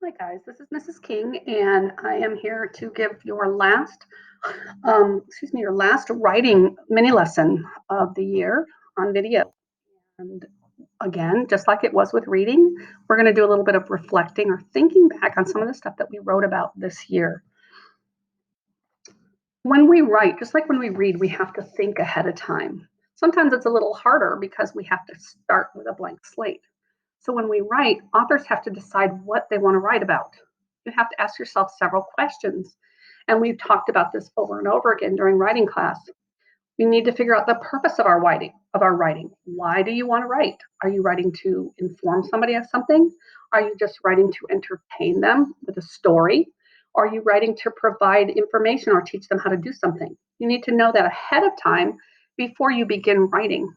Hi guys, this is Mrs. King, and I am here to give your your last writing mini lesson of the year on video. And again, just like it was with reading, we're going to do a little bit of reflecting or thinking back on some of the stuff that we wrote about this year. When we write, just like when we read, we have to think ahead of time. Sometimes it's a little harder because we have to start with a blank slate. So when we write, authors have to decide what they want to write about. You have to ask yourself several questions. And we've talked about this over and over again during writing class. We need to figure out the purpose of our writing. Why do you want to write? Are you writing to inform somebody of something? Are you just writing to entertain them with a story? Are you writing to provide information or teach them how to do something? You need to know that ahead of time before you begin writing.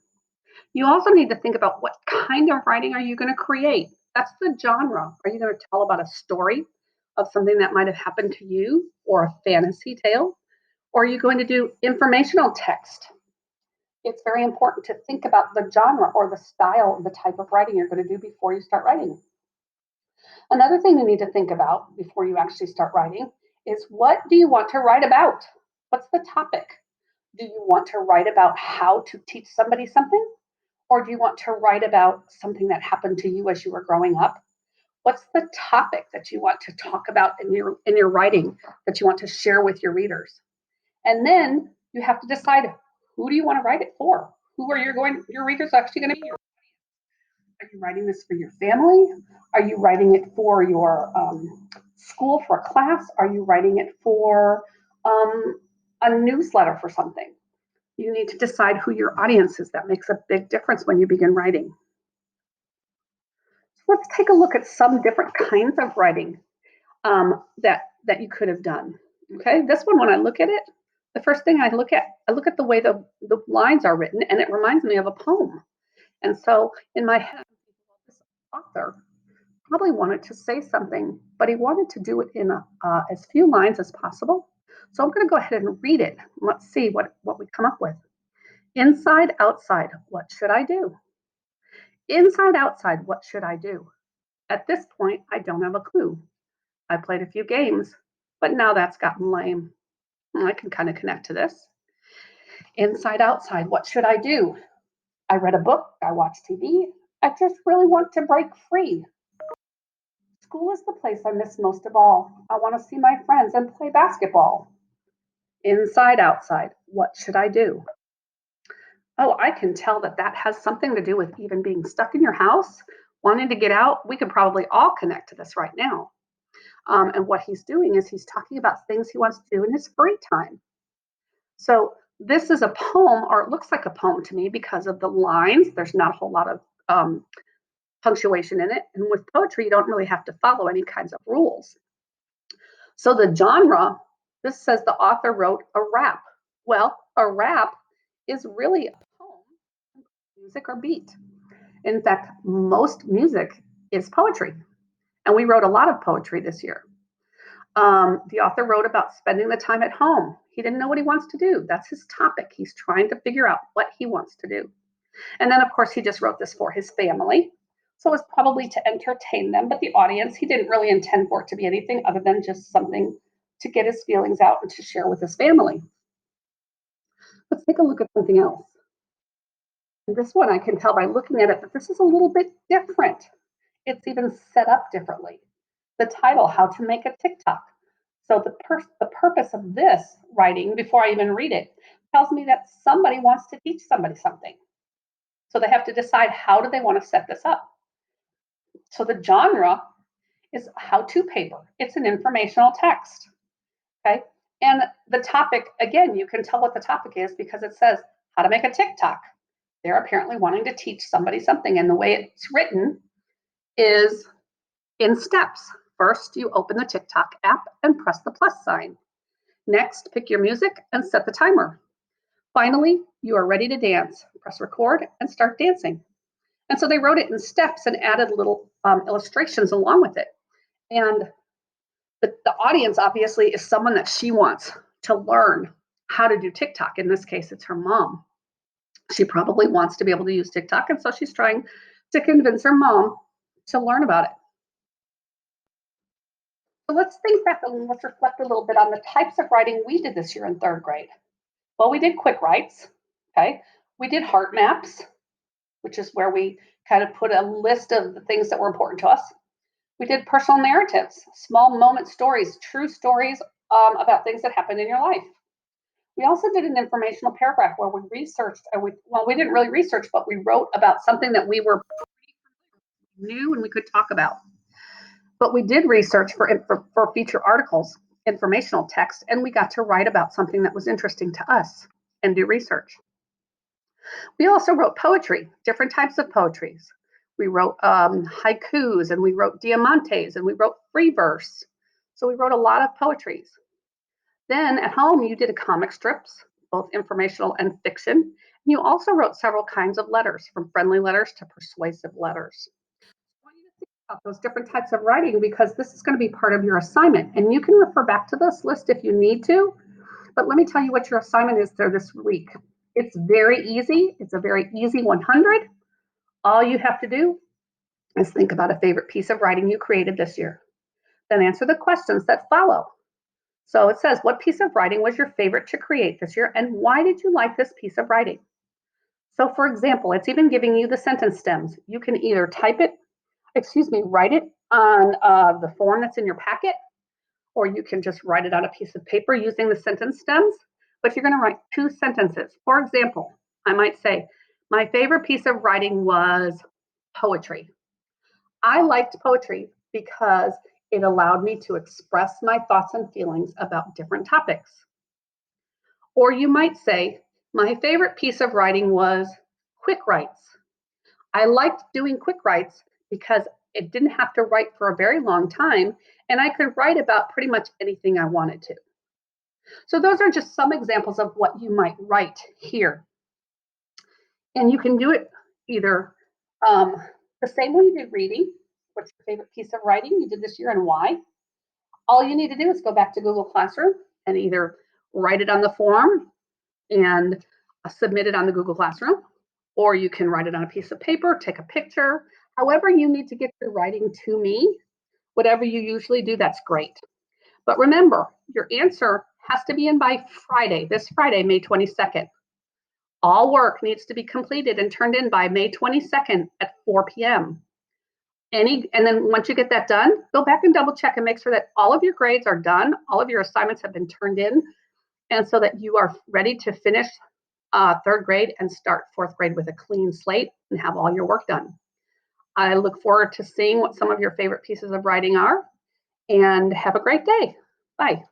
You also need to think about what kind of writing are you going to create? That's the genre. Are you going to tell about a story of something that might have happened to you or a fantasy tale? Or are you going to do informational text? It's very important to think about the genre or the style, the type of writing you're going to do before you start writing. Another thing you need to think about before you actually start writing is what do you want to write about? What's the topic? Do you want to write about how to teach somebody something? Or do you want to write about something that happened to you as you were growing up? What's the topic that you want to talk about in your writing that you want to share with your readers? And then you have to decide who do you want to write it for? Who are your readers actually going to be? Are you writing this for your family? Are you writing it for your school, for a class? Are you writing it for a newsletter for something? You need to decide who your audience is. That makes a big difference when you begin writing. So let's take a look at some different kinds of writing that you could have done. Okay, this one, when I look at it, the first thing I look at the way the lines are written, and it reminds me of a poem. And so in my head, this author probably wanted to say something, but he wanted to do it in as few lines as possible. So I'm going to go ahead and read it. Let's see what we come up with. Inside, outside, what should I do? Inside, outside, what should I do? At this point, I don't have a clue. I played a few games, but now that's gotten lame. I can kind of connect to this. Inside, outside, what should I do? I read a book, I watched TV. I just really want to break free. School is the place I miss most of all. I want to see my friends and play basketball. Inside, outside, what should I do? Oh, I can tell that that has something to do with even being stuck in your house, wanting to get out. We could probably all connect to this right now. And what he's doing is he's talking about things he wants to do in his free time. So this is a poem, or it looks like a poem to me because of the lines. There's not a whole lot of punctuation in it. And with poetry, you don't really have to follow any kinds of rules. So the genre, this says the author wrote a rap. Well, a rap is really a poem, music or beat. In fact, most music is poetry. And we wrote a lot of poetry this year. The author wrote about spending the time at home. He didn't know what he wants to do. That's his topic. He's trying to figure out what he wants to do. And then, of course, he just wrote this for his family. So it was probably to entertain them, but the audience, he didn't really intend for it to be anything other than just something to get his feelings out and to share with his family. Let's take a look at something else. And this one, I can tell by looking at it that this is a little bit different. It's even set up differently. The title, How to Make a TikTok. So the purpose of this writing, before I even read it, tells me that somebody wants to teach somebody something. So they have to decide how do they want to set this up. So the genre is how-to paper. It's an informational text. Okay. And the topic, again, you can tell what the topic is because it says how to make a TikTok. They're apparently wanting to teach somebody something. And the way it's written is in steps. First, you open the TikTok app and press the plus sign. Next, pick your music and set the timer. Finally, you are ready to dance. Press record and start dancing. And so they wrote it in steps and added little illustrations along with it. And the audience obviously is someone that she wants to learn how to do TikTok. In this case, it's her mom. She probably wants to be able to use TikTok, and so she's trying to convince her mom to learn about it. So let's think back and let's reflect a little bit on the types of writing we did this year in third grade. Well, we did quick writes, okay? We did heart maps, which is where we kind of put a list of the things that were important to us. We did personal narratives, small moment stories, true stories about things that happened in your life. We also did an informational paragraph where we researched, we didn't really research, but we wrote about something that we were knew and we could talk about. But we did research for feature articles, informational text, and we got to write about something that was interesting to us and do research. We also wrote poetry, different types of poetries. We wrote haikus and we wrote diamantes and we wrote free verse. So we wrote a lot of poetries. Then at home, you did comic strips, both informational and fiction. And you also wrote several kinds of letters, from friendly letters to persuasive letters. I want you to think about those different types of writing because this is going to be part of your assignment. And you can refer back to this list if you need to. But let me tell you what your assignment is there this week. It's very easy. It's a very easy 100. All you have to do is think about a favorite piece of writing you created this year. Then answer the questions that follow. So it says, what piece of writing was your favorite to create this year, and why did you like this piece of writing? So for example, it's even giving you the sentence stems. You can either write it on the form that's in your packet, or you can just write it on a piece of paper using the sentence stems. But you're going to write 2 sentences. For example, I might say, my favorite piece of writing was poetry. I liked poetry because it allowed me to express my thoughts and feelings about different topics. Or you might say, my favorite piece of writing was quick writes. I liked doing quick writes because it didn't have to write for a very long time, and I could write about pretty much anything I wanted to. So those are just some examples of what you might write here. And you can do it either the same way you did reading. What's your favorite piece of writing you did this year and why? All you need to do is go back to Google Classroom and either write it on the form and submit it on the Google Classroom, or you can write it on a piece of paper, take a picture, however you need to get your writing to me, whatever you usually do, that's great. But remember, your answer has to be in by Friday, this Friday, May 22nd. All work needs to be completed and turned in by May 22nd at 4 p.m. And then once you get that done, go back and double check and make sure that all of your grades are done, all of your assignments have been turned in, and so that you are ready to finish third grade and start fourth grade with a clean slate and have all your work done. I look forward to seeing what some of your favorite pieces of writing are, and have a great day. Bye.